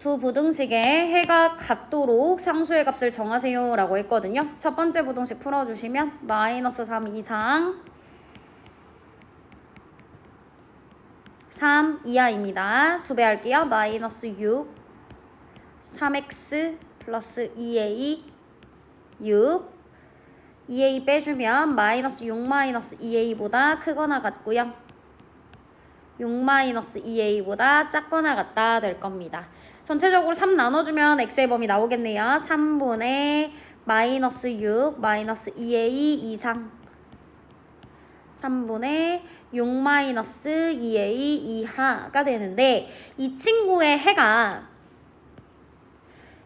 두 부등식에 해가 같도록 상수의 값을 정하세요 라고 했거든요. 첫 번째 부등식 풀어주시면 마이너스 3 이상 3 이하입니다. 두 배 할게요. 마이너스 6 3x 플러스 2a 6 2a 빼주면 마이너스 6 마이너스 2a보다 크거나 같고요. 6 마이너스 2a보다 작거나 같다 될 겁니다. 전체적으로 3 나눠주면 x의 범위 나오겠네요. 3분의 마이너스 6 마이너스 2a 이상 3분의 6 마이너스 2a 이하가 되는데 이 친구의 해가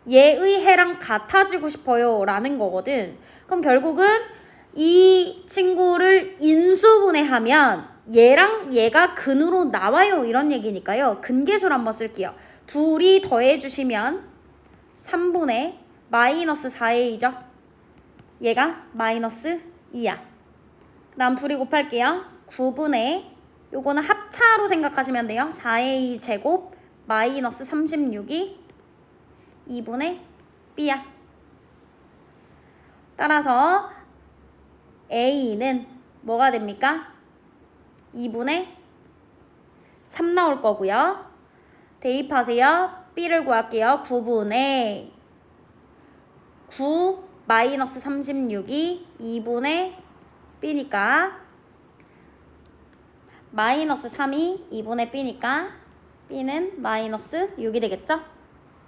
얘의 해랑 같아지고 싶어요 라는 거거든. 그럼 결국은 이 친구를 인수분해하면 얘랑 얘가 근으로 나와요 이런 얘기니까요. 근계수를 한번 쓸게요. 둘이 더해주시면 3분의 마이너스 4a죠. 얘가 마이너스 2야. 그 다음 둘이 곱할게요. 9분의 요거는 합차로 생각하시면 돼요. 4a 제곱 마이너스 36이 2분의 b야. 따라서 a는 뭐가 됩니까? 2분의 3 나올 거고요. 대입하세요. b를 구할게요. 9분의 9 마이너스 36이 2분의 b니까 마이너스 3이 2분의 b니까 b는 마이너스 6이 되겠죠?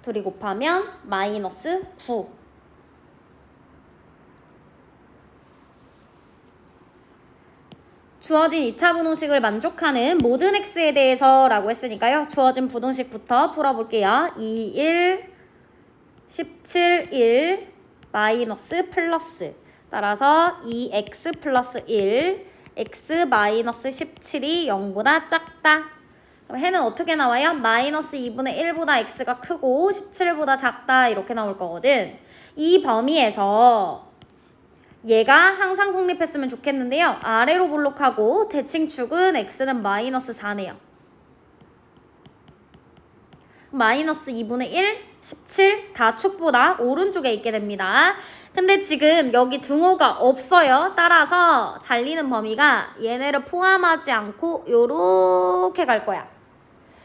둘이 곱하면 마이너스 9. 주어진 2차 부등식을 만족하는 모든 x에 대해서 라고 했으니까요. 주어진 부등식부터 풀어볼게요. 2, 1, 17, 1, 마이너스 플러스. 따라서 2x 플러스 1, x 마이너스 17이 0보다 작다. 그럼 해는 어떻게 나와요? 마이너스 2분의 1보다 x가 크고 17보다 작다 이렇게 나올 거거든. 이 범위에서 얘가 항상 성립했으면 좋겠는데요. 아래로 볼록하고 대칭축은 x는 마이너스 4네요. 마이너스 2분의 1, 17 다 축보다 오른쪽에 있게 됩니다. 근데 지금 여기 등호가 없어요. 따라서 잘리는 범위가 얘네를 포함하지 않고 요렇게 갈 거야.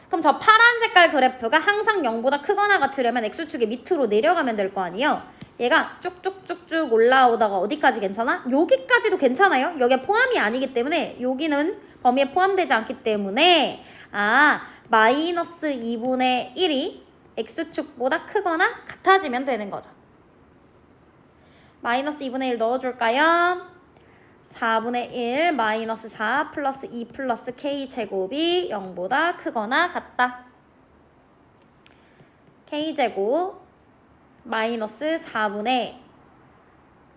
그럼 저 파란 색깔 그래프가 항상 0보다 크거나 같으려면 x축이 밑으로 내려가면 될 거 아니에요. 얘가 쭉쭉쭉쭉 올라오다가 어디까지 괜찮아? 여기까지도 괜찮아요. 여기에 포함이 아니기 때문에 여기는 범위에 포함되지 않기 때문에 마이너스 2분의 1이 x축보다 크거나 같아지면 되는 거죠. 마이너스 2분의 1 넣어줄까요? 4분의 1 마이너스 4 플러스 2 플러스 k제곱이 0보다 크거나 같다. k제곱 마이너스 4분의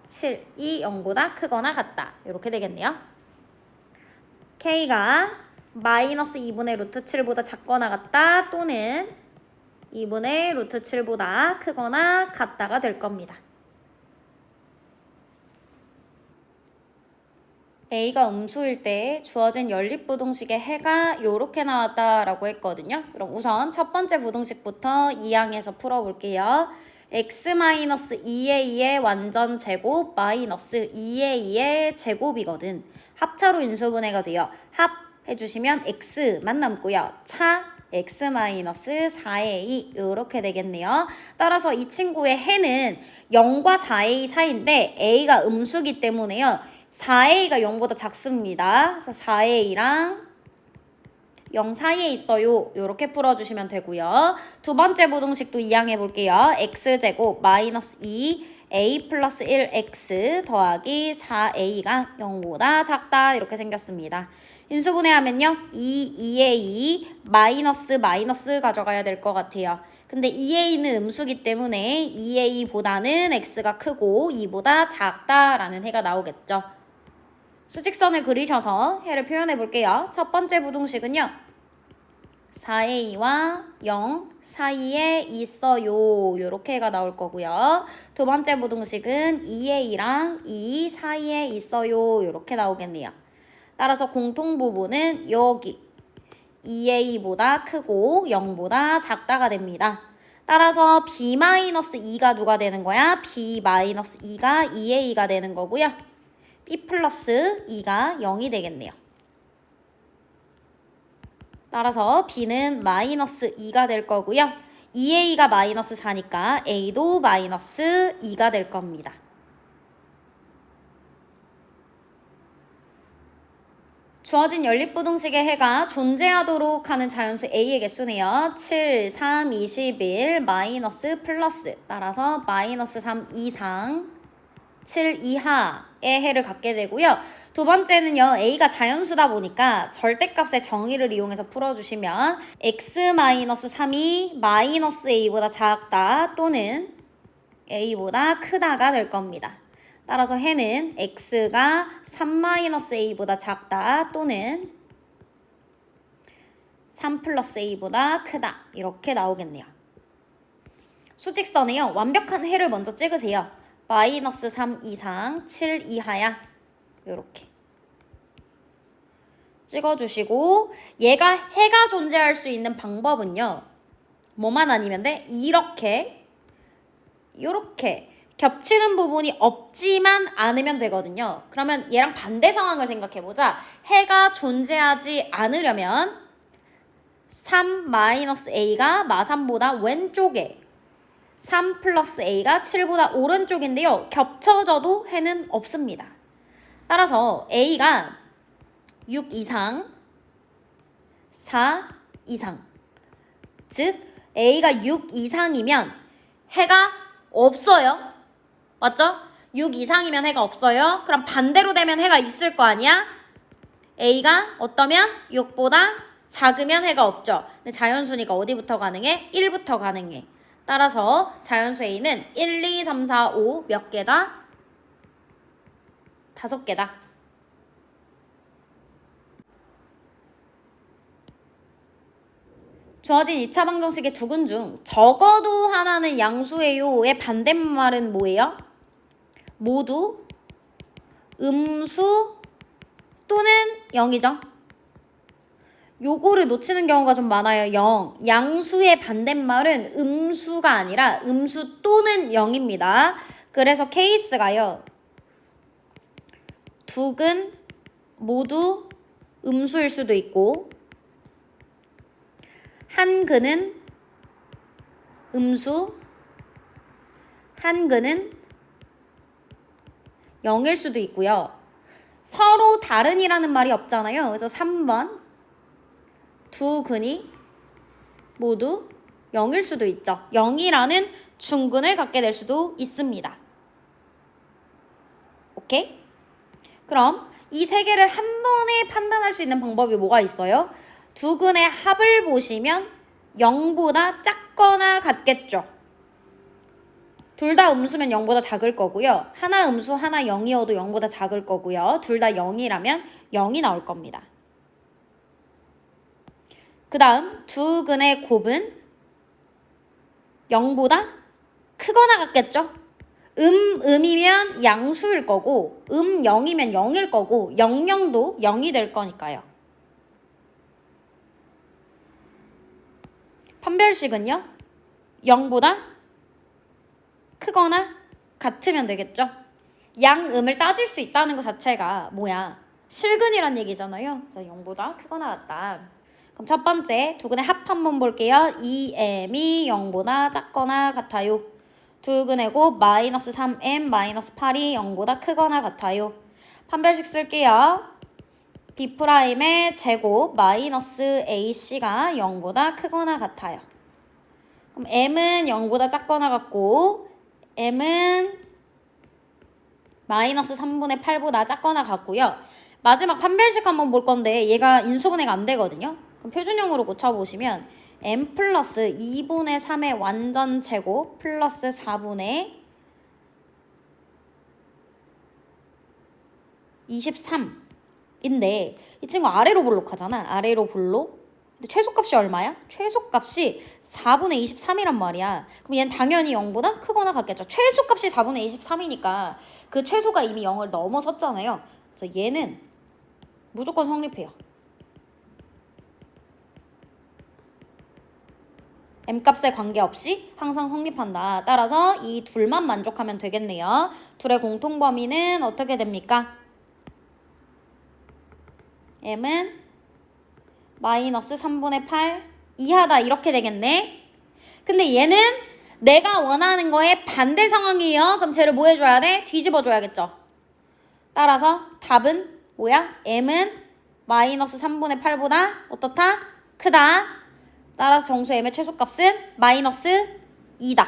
7이 0보다 크거나 같다. 이렇게 되겠네요. k가 마이너스 2분의 루트 7보다 작거나 같다 또는 2분의 루트 7보다 크거나 같다가 될 겁니다. A가 음수일 때 주어진 연립부등식의 해가 이렇게 나왔다라고 했거든요. 그럼 우선 첫 번째 부등식부터 2항에서 풀어볼게요. x-2a의 완전 제곱 마이너스 2a의 제곱이거든. 합차로 인수분해가 돼요. 합해주시면 x만 남고요. 차 x-4a 이렇게 되겠네요. 따라서 이 친구의 해는 0과 4a 사이인데 a가 음수기 때문에요. 4a가 0보다 작습니다. 그래서 4a랑 0 사이에 있어요. 이렇게 풀어주시면 되고요. 두 번째 부등식도 이항해 볼게요. x제곱 마이너스 2a 플러스 1x 더하기 4a가 0보다 작다 이렇게 생겼습니다. 인수분해하면요. 2a 마이너스 가져가야 될 것 같아요. 근데 2a는 음수기 때문에 2a보다는 x가 크고 2보다 작다라는 해가 나오겠죠. 수직선을 그리셔서 해를 표현해 볼게요. 첫 번째 부등식은요. 4a와 0 사이에 있어요. 이렇게 해가 나올 거고요. 두 번째 부등식은 2a랑 2 사이에 있어요. 이렇게 나오겠네요. 따라서 공통부분은 여기 2a보다 크고 0보다 작다가 됩니다. 따라서 b-2가 누가 되는 거야? b-2가 2a가 되는 거고요. b 플러스 2가 0이 되겠네요. 따라서 b는 마이너스 2가 될 거고요. 2a가 마이너스 4니까 a도 마이너스 2가 될 겁니다. 주어진 연립부등식의 해가 존재하도록 하는 자연수 a의 개수네요. 7, 3, 21, 마이너스 플러스. 따라서 마이너스 3 이상, 7 이하의 해를 갖게 되고요. 두 번째는요. a가 자연수다 보니까 절대값의 정의를 이용해서 풀어주시면 x-3이 마이너스 a보다 작다 또는 a보다 크다가 될 겁니다. 따라서 해는 x가 3-a보다 작다 또는 3 플러스 a보다 크다 이렇게 나오겠네요. 수직선에요. 완벽한 해를 먼저 찍으세요. 마이너스 3 이상 7 이하야. 이렇게 찍어주시고 얘가 해가 존재할 수 있는 방법은요. 뭐만 아니면 돼? 이렇게 겹치는 부분이 없지만 않으면 되거든요. 그러면 얘랑 반대 상황을 생각해보자. 해가 존재하지 않으려면 3-a가 마3보다 왼쪽에 3 플러스 a가 7보다 오른쪽인데요. 겹쳐져도 해는 없습니다. 따라서 a가 6 이상, 4 이상 즉 a가 6 이상이면 해가 없어요. 맞죠? 6 이상이면 해가 없어요. 그럼 반대로 되면 해가 있을 거 아니야? a가 어떠면 6보다 작으면 해가 없죠. 근데 자연수니까 어디부터 가능해? 1부터 가능해. 따라서 자연수 a는 1, 2, 3, 4, 5 몇 개다? 5개다. 주어진 2차 방정식의 두 근 중 적어도 하나는 양수예요의 반대말은 뭐예요? 모두 음수 또는 0이죠. 요거를 놓치는 경우가 좀 많아요. 0. 양수의 반대말은 음수가 아니라 음수 또는 0입니다. 그래서 케이스가요. 두 근 모두 음수일 수도 있고 한 근은 음수, 한 근은 0일 수도 있고요. 서로 다른이라는 말이 없잖아요. 그래서 3번 두 근이 모두 0일 수도 있죠. 0이라는 중근을 갖게 될 수도 있습니다. 오케이? 그럼 이 세 개를 한 번에 판단할 수 있는 방법이 뭐가 있어요? 두 근의 합을 보시면 0보다 작거나 같겠죠. 둘 다 음수면 0보다 작을 거고요. 하나 음수, 하나 0이어도 0보다 작을 거고요. 둘 다 0이라면 0이 나올 겁니다. 그 다음 두 근의 곱은 0보다 크거나 같겠죠. 음이면 양수일 거고 0이면 0일 거고 0도 0이 될 거니까요. 판별식은요. 0보다 크거나 같으면 되겠죠. 양음을 따질 수 있다는 것 자체가 뭐야? 실근이란 얘기잖아요. 그래서 0보다 크거나 같다. 그럼 첫 번째 두 근의 합 한번 볼게요. 2m이 0보다 작거나 같아요. 두 근의 곱 마이너스 3m 마이너스 8이 0보다 크거나 같아요. 판별식 쓸게요. B'의 제곱 마이너스 AC가 0보다 크거나 같아요. 그럼 M은 0보다 작거나 같고 M은 마이너스 3분의 8보다 작거나 같고요. 마지막 판별식 한번 볼 건데 얘가 인수분해가 안 되거든요. 그럼 표준형으로 고쳐보시면 M 플러스 2분의 3의 완전 제곱 플러스 4분의 23인데 이 친구 아래로 볼록하잖아. 아래로 볼록. 근데 최소값이 얼마야? 최소값이 4분의 23이란 말이야. 그럼 얘는 당연히 0보다 크거나 같겠죠. 최소값이 4분의 23이니까 그 최소가 이미 0을 넘어섰잖아요. 그래서 얘는 무조건 성립해요. m값에 관계없이 항상 성립한다. 따라서 이 둘만 만족하면 되겠네요. 둘의 공통범위는 어떻게 됩니까? m은 마이너스 3분의 8 이하다 이렇게 되겠네. 근데 얘는 내가 원하는 거에 반대 상황이에요. 그럼 쟤를 뭐 해줘야 돼? 뒤집어 줘야겠죠. 따라서 답은 뭐야? m은 마이너스 3분의 8보다 어떻다? 크다. 따라서 정수 m의 최소값은 마이너스 2다.